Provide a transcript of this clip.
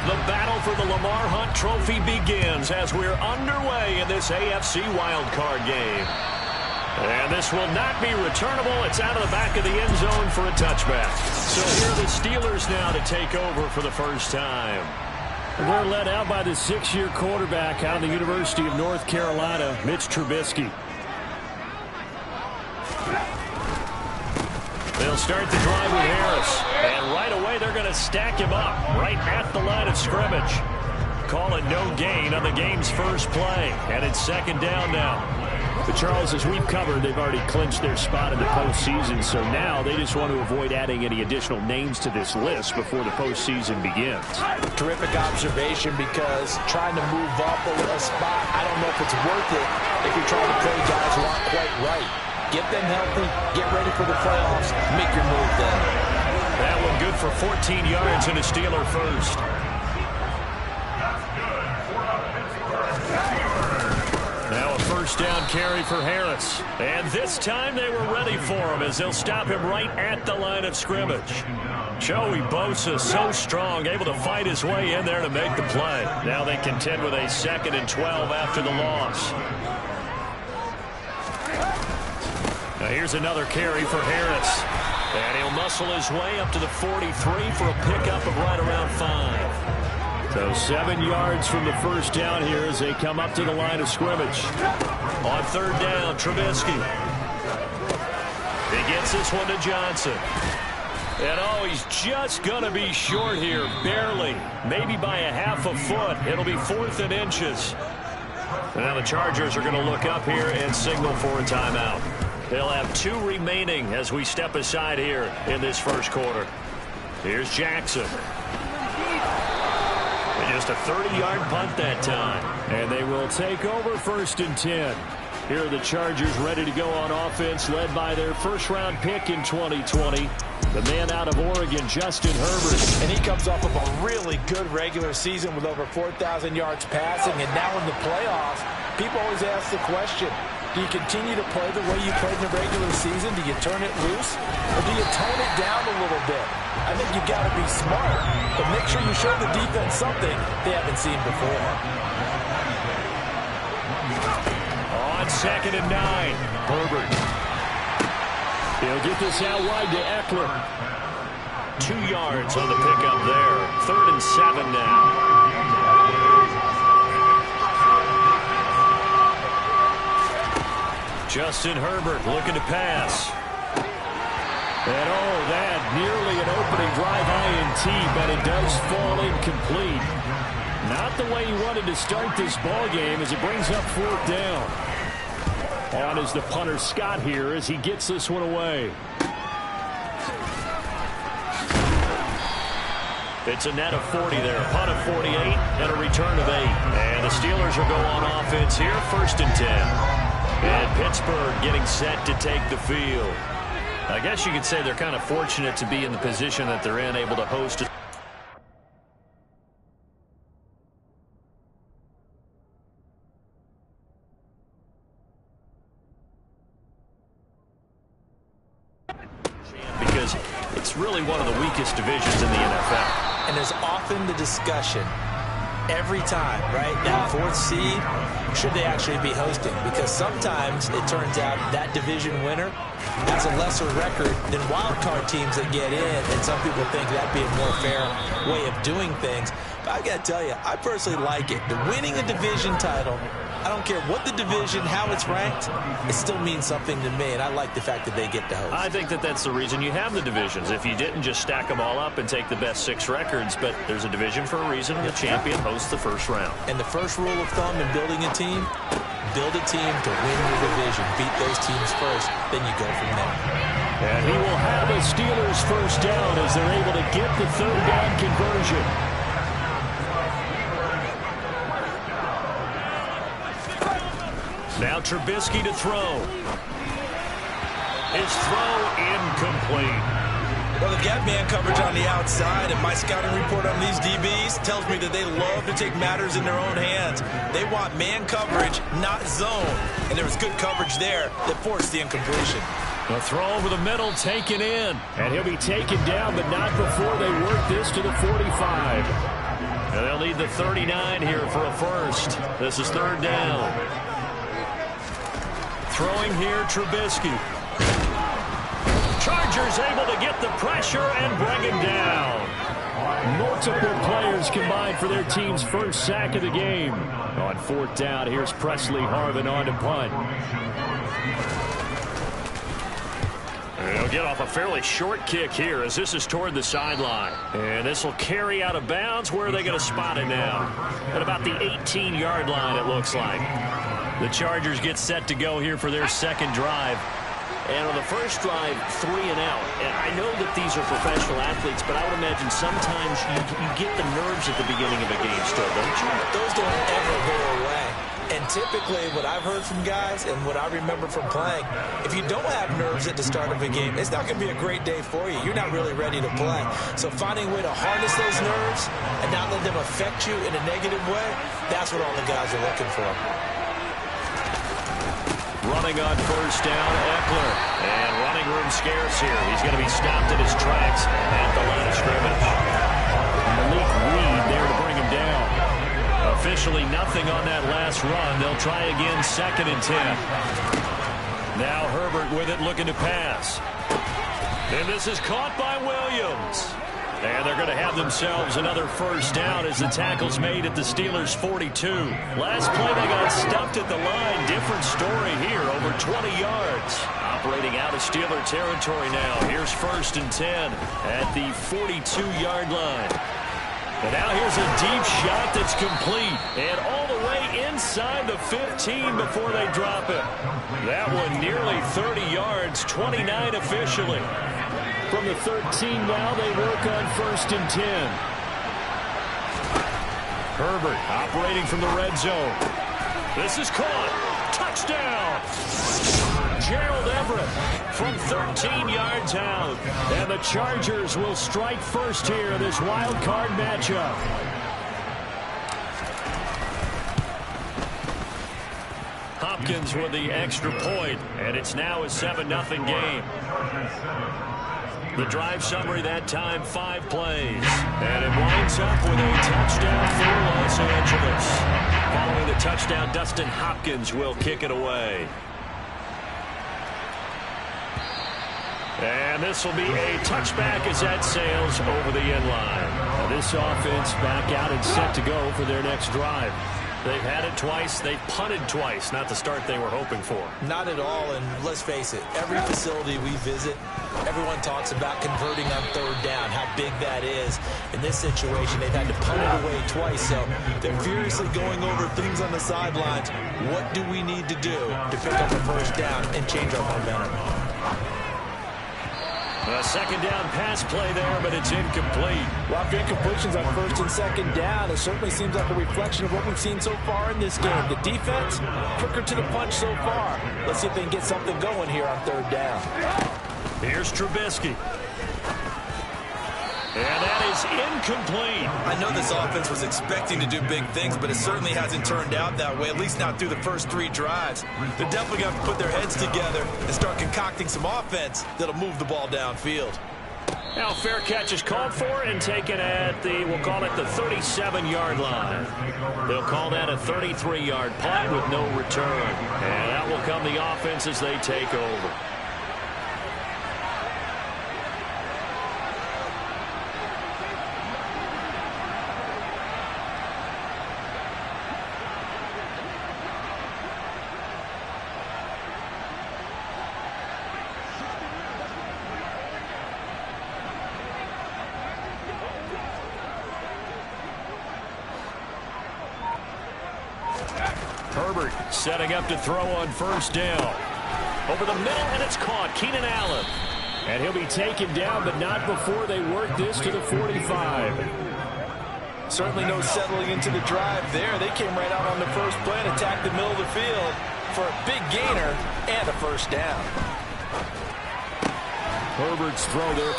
The battle for the Lamar Hunt Trophy begins as we're underway in this AFC wildcard game. And this will not be returnable. It's out of the back of the end zone for a touchback. So here are the Steelers now to take over for the first time. They're led out by the 6-year quarterback out of the University of North Carolina, Mitch Trubisky. They'll start the drive with Harris. And right away, they're going to stack him up right at the line of scrimmage. Call it no gain on the game's first play. And it's second down now. But Charles, as we've covered, they've already clinched their spot in the postseason. So now they just want to avoid adding any additional names to this list before the postseason begins. Terrific observation, because trying to move up a spot, I don't know if it's worth it if you're trying to play guys who aren't quite right. Get them healthy, get ready for the playoffs, make your move then. That one good for 14 yards and a Steeler first. Now a first down carry for Harris. And this time they were ready for him as they'll stop him right at the line of scrimmage. Joey Bosa, so strong, able to fight his way in there to make the play. Now they contend with a 2nd and 12 after the loss. Now here's another carry for Harris. And he'll muscle his way up to the 43 for a pickup of right around 5. So 7 yards from the first down here as they come up to the line of scrimmage. On third down, Trubisky. He gets this one to Johnson. And oh, he's just going to be short here, barely. Maybe by a half a foot. It'll be 4th and inches. And now the Chargers are going to look up here and signal for a timeout. They'll have 2 remaining as we step aside here in this first quarter. Here's Jackson. And just a 30-yard punt that time. And they will take over 1st and 10. Here are the Chargers ready to go on offense, led by their first-round pick in 2020. The man out of Oregon, Justin Herbert. And he comes off of a really good regular season with over 4,000 yards passing. And now in the playoffs, people always ask the question, do you continue to play the way you played in the regular season? Do you turn it loose? Or do you tone it down a little bit? I think you've got to be smart, but make sure you show the defense something they haven't seen before. On 2nd and 9, Herbert. He'll get this out wide to Eckler. 2 yards on the pickup there. 3rd and 7 now. Justin Herbert looking to pass. And oh, that nearly an opening drive INT, but it does fall incomplete. Not the way he wanted to start this ball game as it brings up 4th down. On is the punter Scott here as he gets this one away. It's a net of 40 there. Punt of 48 and a return of 8. And the Steelers will go on offense here, 1st and 10. And Pittsburgh getting set to take the field. I guess you could say they're kind of fortunate to be in the position that they're in, able to host it. Because it's really one of the weakest divisions in the NFL. And there's often the discussion every time, right? That 4th seed, should they actually be hosting? Because sometimes it turns out that division winner has a lesser record than wildcard teams that get in, and some people think that'd be a more fair way of doing things. But I gotta tell you, I personally like it. The winning a division title, I don't care what the division, how it's ranked, it still means something to me, and I like the fact that they get to host. I think that that's the reason you have the divisions. If you didn't, just stack them all up and take the best 6 records, but there's a division for a reason, and the champion hosts the first round. And the first rule of thumb in building a team, build a team to win your division. Beat those teams first, then you go from there. And he will have a Steelers first down as they're able to get the 3rd down conversion. Now Trubisky to throw. His throw incomplete. Well, the gap man coverage on the outside, and my scouting report on these DBs tells me that they love to take matters in their own hands. They want man coverage, not zone. And there was good coverage there that forced the incompletion. A throw over the middle taken in. And he'll be taken down, but not before they work this to the 45. And they'll need the 39 here for a first. This is third down. Throwing here, Trubisky. Chargers able to get the pressure and bring him down. Multiple players combined for their team's first sack of the game. On fourth down, here's Presley Harvin on to punt. They'll get off a fairly short kick here as this is toward the sideline. And this will carry out of bounds. Where are they going to spot it now? At about the 18-yard line, it looks like. The Chargers get set to go here for their second drive. And on the first drive, 3 and out. And I know that these are professional athletes, but I would imagine sometimes you get the nerves at the beginning of a game still, don't you? Those don't ever go away. And typically what I've heard from guys and what I remember from playing, if you don't have nerves at the start of a game, it's not going to be a great day for you. You're not really ready to play. So finding a way to harness those nerves and not let them affect you in a negative way, that's what all the guys are looking for. Running on first down, Eckler. And running room scarce here. He's going to be stopped in his tracks at the line of scrimmage. Malik Reed there to bring him down. Officially nothing on that last run. They'll try again, 2nd and 10. Now Herbert with it, looking to pass. And this is caught by Williams. And they're going to have themselves another first down as the tackle's made at the Steelers' 42. Last play, they got stumped at the line. Different story here, over 20 yards. Operating out of Steeler territory now. Here's 1st and 10 at the 42-yard line. And now here's a deep shot that's complete. And all the way inside the 15 before they drop it. That one nearly 30 yards, 29 officially. From the 13 now, they work on 1st and 10. Herbert operating from the red zone. This is caught. Touchdown. Gerald Everett from 13 yards out. And the Chargers will strike first here in this wild card matchup. Hopkins with the extra point, and it's now a 7-0 game. The drive summary that time, 5 plays. And it winds up with a touchdown for Los Angeles. Following the touchdown, Dustin Hopkins will kick it away. And this will be a touchback as that sails over the end line. Now this offense back out and set to go for their next drive. They've had it twice. They've punted twice. Not the start they were hoping for. Not at all, and let's face it, every facility we visit, everyone talks about converting on 3rd down, how big that is. In this situation, they've had to punt it away twice, so they're furiously going over things on the sidelines. What do we need to do to pick up a first down and change our momentum? A 2nd down pass play there, but it's incomplete. Well, after incompletions on 1st and 2nd down, it certainly seems like a reflection of what we've seen so far in this game. The defense, quicker to the punch so far. Let's see if they can get something going here on 3rd down. Here's Trubisky. And that is incomplete. I know this offense was expecting to do big things, but it certainly hasn't turned out that way, at least not through the first 3 drives. They're definitely going to have to put their heads together and start concocting some offense that'll move the ball downfield. Now fair catch is called for and taken at the, we'll call it the 37-yard line. They'll call that a 33-yard punt with no return. And that will come the offense as they take over. Herbert setting up to throw on 1st down. Over the middle, and it's caught. Keenan Allen. And he'll be taken down, but not before they work this to the 45. Certainly no settling into the drive there. They came right out on the first play and attacked the middle of the field for a big gainer and a 1st down. Herbert's throw there.